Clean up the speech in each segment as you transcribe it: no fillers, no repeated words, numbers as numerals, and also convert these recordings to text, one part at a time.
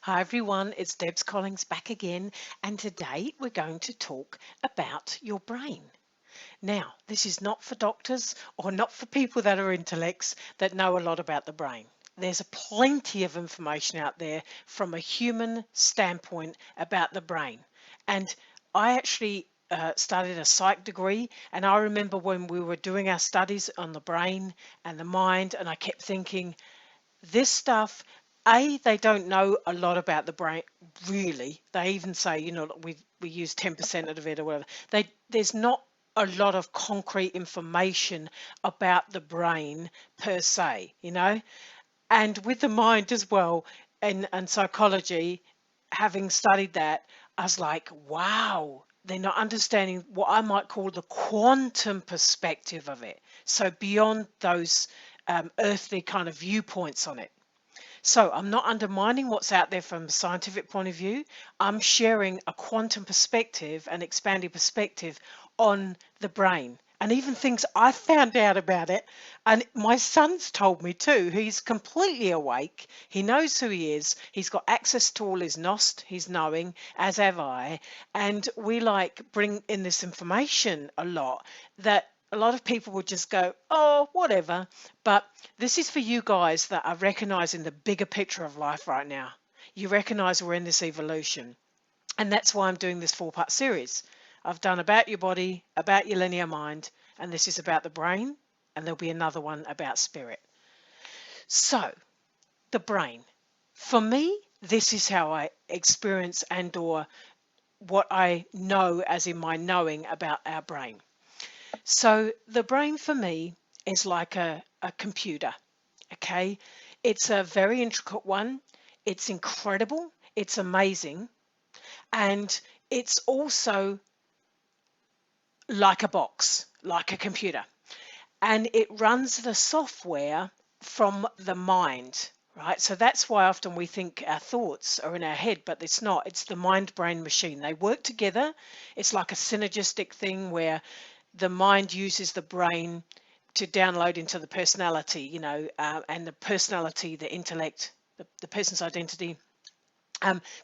Hi everyone, it's Deb's Collings back again, and today we're going to talk about your brain. Now, this is not for doctors or not for people that are intellects that know a lot about the brain. There's plenty of information out there from a human standpoint about the brain. And I actually studied a psych degree, and I remember when we were doing our studies on the brain and the mind, and I kept thinking, this stuff, they don't know a lot about the brain, really. They even say, we use 10% of it or whatever. There's not a lot of concrete information about the brain per se. And with the mind as well, and psychology, having studied that, I was like, wow, they're not understanding what I might call the quantum perspective of it. So beyond those earthly kind of viewpoints on it. So I'm not undermining what's out there from a scientific point of view. I'm sharing a quantum perspective, an expanded perspective on the brain, and even things I found out about it. And my son's told me too. He's completely awake. He knows who he is. He's got access to all his nost, his knowing, as have I. And we bring in this information a lot that a lot of people would just go, oh, whatever. But this is for you guys that are recognizing the bigger picture of life right now. You recognize we're in this evolution. And that's why I'm doing this 4-part series. I've done about your body, about your linear mind, and this is about the brain, and there'll be another one about spirit. So, the brain. For me, this is how I experience and or what I know as in my knowing about our brain. So the brain for me is like a computer, okay? It's a very intricate one. It's incredible. It's amazing. And it's also like a box, like a computer. And it runs the software from the mind, right? So that's why often we think our thoughts are in our head, but it's not. It's the mind-brain machine. They work together. It's like a synergistic thing where the mind uses the brain to download into the personality, and the personality, the intellect, the person's identity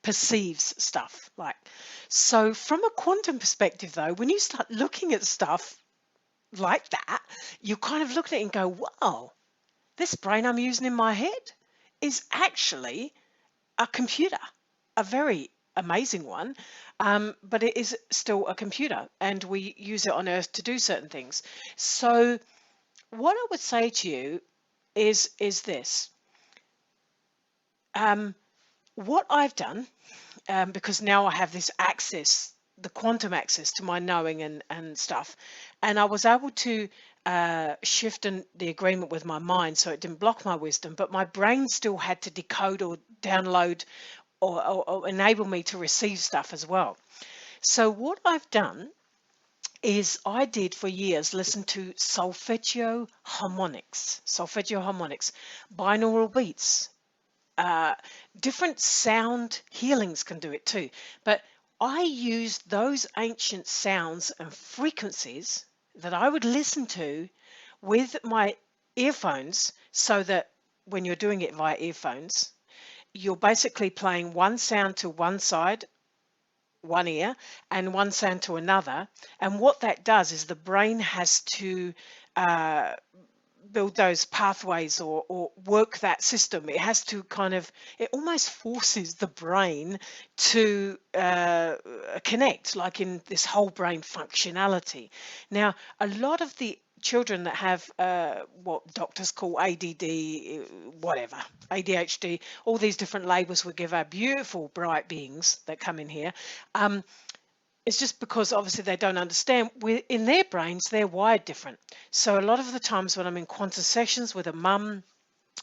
perceives stuff. So from a quantum perspective, though, when you start looking at stuff like that, you kind of look at it and go, wow, this brain I'm using in my head is actually a computer, a very amazing one, but it is still a computer, and we use it on Earth to do certain things. So what I would say to you is this. What I've done, because now I have this access, the quantum access to my knowing and stuff, and I was able to shift the agreement with my mind so it didn't block my wisdom, but my brain still had to decode or download or enable me to receive stuff as well. So what I've done is I did for years listen to Solfeggio Harmonics, binaural beats. Different sound healings can do it too, but I used those ancient sounds and frequencies that I would listen to with my earphones, so that when you're doing it via earphones, you're basically playing one sound to one side, one ear, and one sound to another. And what that does is the brain has to uh, build those pathways or work that system. It has to it almost forces the brain to connect, like in this whole brain functionality. Now, a lot of the children that have what doctors call ADD, whatever, ADHD, all these different labels we give our beautiful bright beings that come in here, it's just because obviously they don't understand. In their brains, they're wired different. So a lot of the times when I'm in quantum sessions with a mum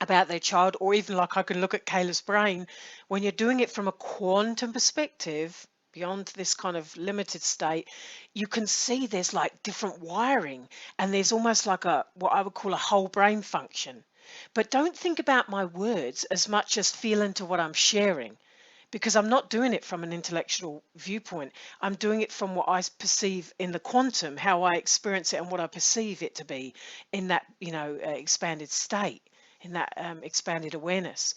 about their child, or even like I can look at Kayla's brain, when you're doing it from a quantum perspective, beyond this kind of limited state, you can see there's like different wiring, and there's almost like what I would call a whole brain function. But don't think about my words as much as feel into what I'm sharing, because I'm not doing it from an intellectual viewpoint. I'm doing it from what I perceive in the quantum, how I experience it and what I perceive it to be in that, expanded state. in that expanded awareness.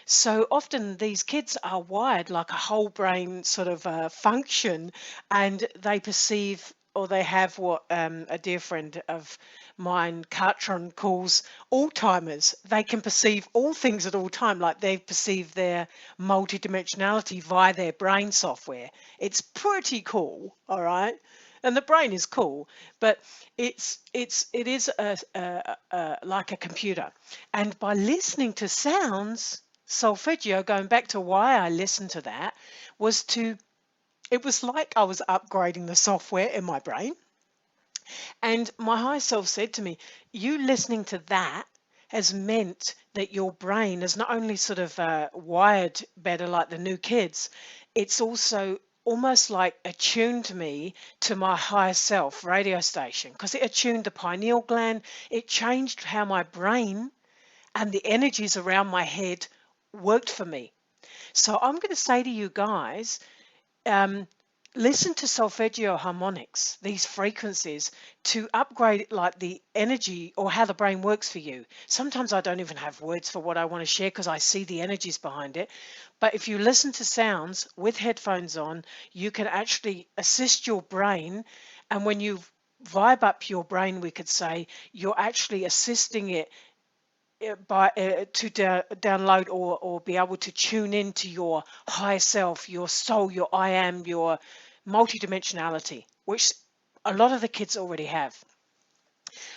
So often these kids are wired like a whole brain sort of function, and they perceive, or they have what a dear friend of mine, Cartron, calls Alzheimer's. They can perceive all things at all time, like they perceive their multidimensionality via their brain software. It's pretty cool, all right? And the brain is cool, but it is like a computer. And by listening to sounds, solfeggio, going back to why I listened to that, was to, it was like I was upgrading the software in my brain. And my higher self said to me, you listening to that has meant that your brain is not only sort of wired better like the new kids, it's also almost like attuned me to my higher self radio station, because it attuned the pineal gland. It changed how my brain and the energies around my head worked for me. So I'm going to say to you guys, um, listen to solfeggio harmonics, these frequencies, to upgrade like the energy or how the brain works for you. Sometimes I don't even have words for what I want to share because I see the energies behind it. But if you listen to sounds with headphones on, you can actually assist your brain. And when you vibe up your brain, we could say, you're actually assisting it by to download or be able to tune into your higher self, your soul, your I am, your multidimensionality, which a lot of the kids already have.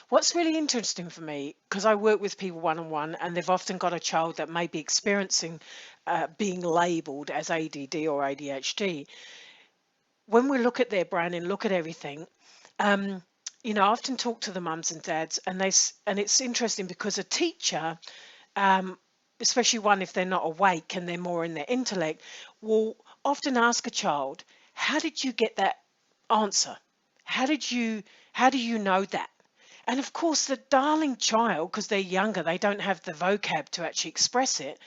What's really interesting for me, because I work with people one-on-one, and they've often got a child that may be experiencing being labeled as ADD or ADHD. When we look at their brain and look at everything, um, I often talk to the mums and dads, and and it's interesting because a teacher, um, especially one if they're not awake and they're more in their intellect, will often ask a child, "How did you get that answer? How did you? How do you know that?" And of course, the darling child, because they're younger, they don't have the vocab to actually express it.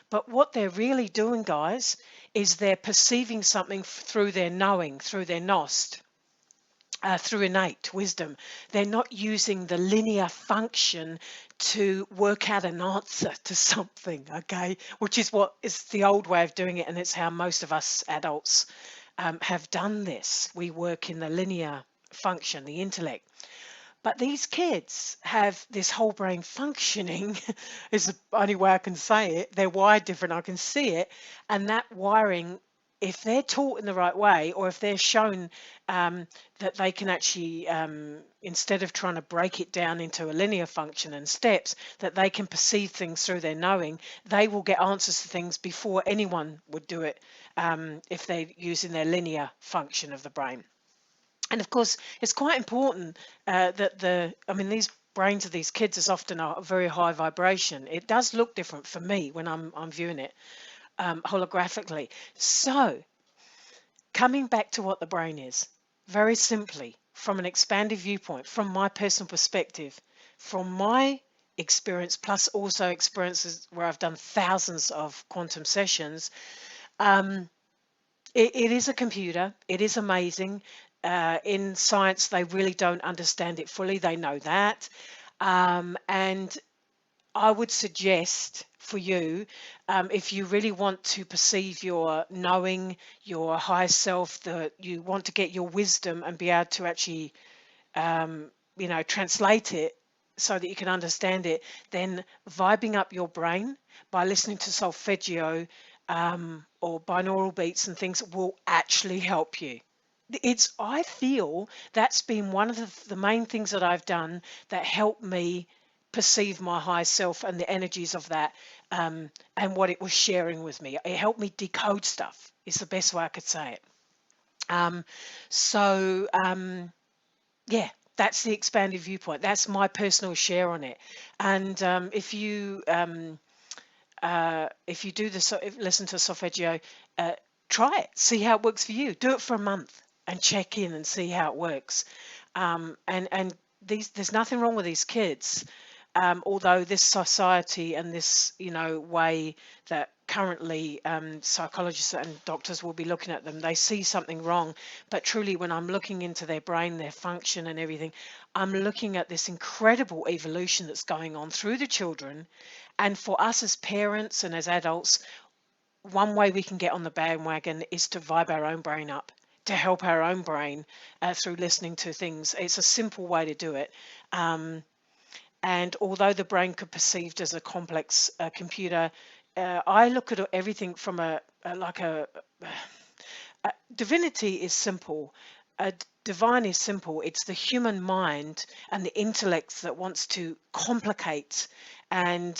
But what they're really doing, guys, is they're perceiving something through their knowing, through their nost, through innate wisdom. They're not using the linear function to work out an answer to something, okay? Which is what is the old way of doing it, and it's how most of us adults have done this. We work in the linear function, the intellect. But these kids have this whole brain functioning, is the only way I can say it. They're wired different, I can see it. And that wiring, if they're taught in the right way, or if they're shown that they can actually, instead of trying to break it down into a linear function and steps, that they can perceive things through their knowing, they will get answers to things before anyone would do it if they're using their linear function of the brain. And of course, it's quite important that these brains of these kids is often a very high vibration. It does look different for me when I'm viewing it holographically. So coming back to what the brain is, very simply, from an expanded viewpoint, from my personal perspective, from my experience, plus also experiences where I've done thousands of quantum sessions, it is a computer. It is amazing. In science, they really don't understand it fully. They know that. And I would suggest for you, if you really want to perceive your knowing, your higher self, that you want to get your wisdom and be able to actually, translate it so that you can understand it, then vibing up your brain by listening to solfeggio or binaural beats and things will actually help you. I feel that's been one of the main things that I've done that helped me perceive my higher self and the energies of that, and what it was sharing with me. It helped me decode stuff, is the best way I could say it. Um, so, yeah, that's the expanded viewpoint. That's my personal share on it. And if you do this, listen to solfeggio, try it, see how it works for you. Do it for a month and check in and see how it works. And there's nothing wrong with these kids, although this society and this way that currently psychologists and doctors will be looking at them. They see something wrong, but truly when I'm looking into their brain, their function and everything, I'm looking at this incredible evolution that's going on through the children. And for us as parents and as adults, one way we can get on the bandwagon is to vibe our own brain up, to help our own brain through listening to things. It's a simple way to do it. And although the brain could be perceived as a complex computer, I look at everything from divinity is simple. Divine is simple. It's the human mind and the intellect that wants to complicate and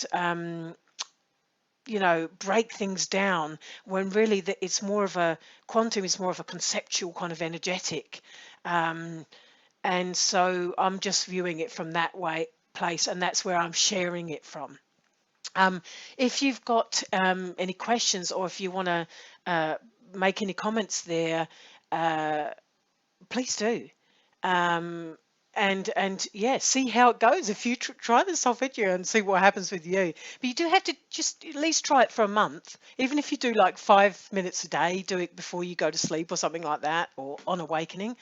break things down, when really it's more of a quantum is more of a conceptual kind of energetic. And so I'm just viewing it from that place, and that's where I'm sharing it from. If you've got any questions, or if you want to make any comments there, please do. And yeah, see how it goes if you try the solfeggio and see what happens with you. But you do have to just at least try it for a month. Even if you do like 5 minutes a day, do it before you go to sleep or something like that, or on awakening,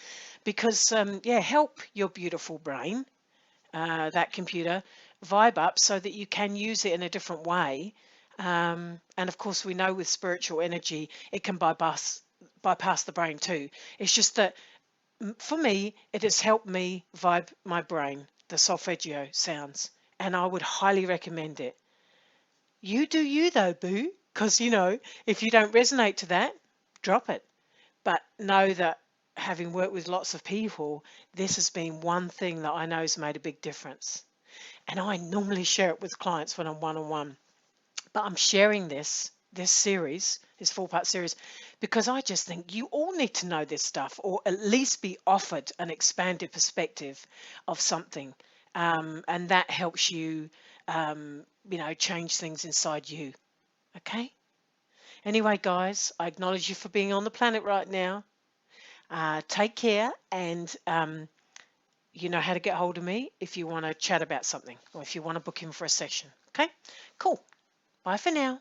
because yeah, help your beautiful brain, that computer, vibe up so that you can use it in a different way. And of course, we know with spiritual energy, it can bypass the brain too. It's just that for me, it has helped me vibe my brain, the solfeggio sounds, and I would highly recommend it. You do you though, boo, because if you don't resonate to that, drop it. But know that having worked with lots of people, this has been one thing that I know has made a big difference. And I normally share it with clients when I'm one-on-one. But I'm sharing this series, this 4-part series, because I just think you all need to know this stuff, or at least be offered an expanded perspective of something, and that helps you, change things inside you. Okay. Anyway, guys, I acknowledge you for being on the planet right now. Take care, and you know how to get hold of me if you want to chat about something, or if you want to book in for a session. Okay. Cool. Bye for now.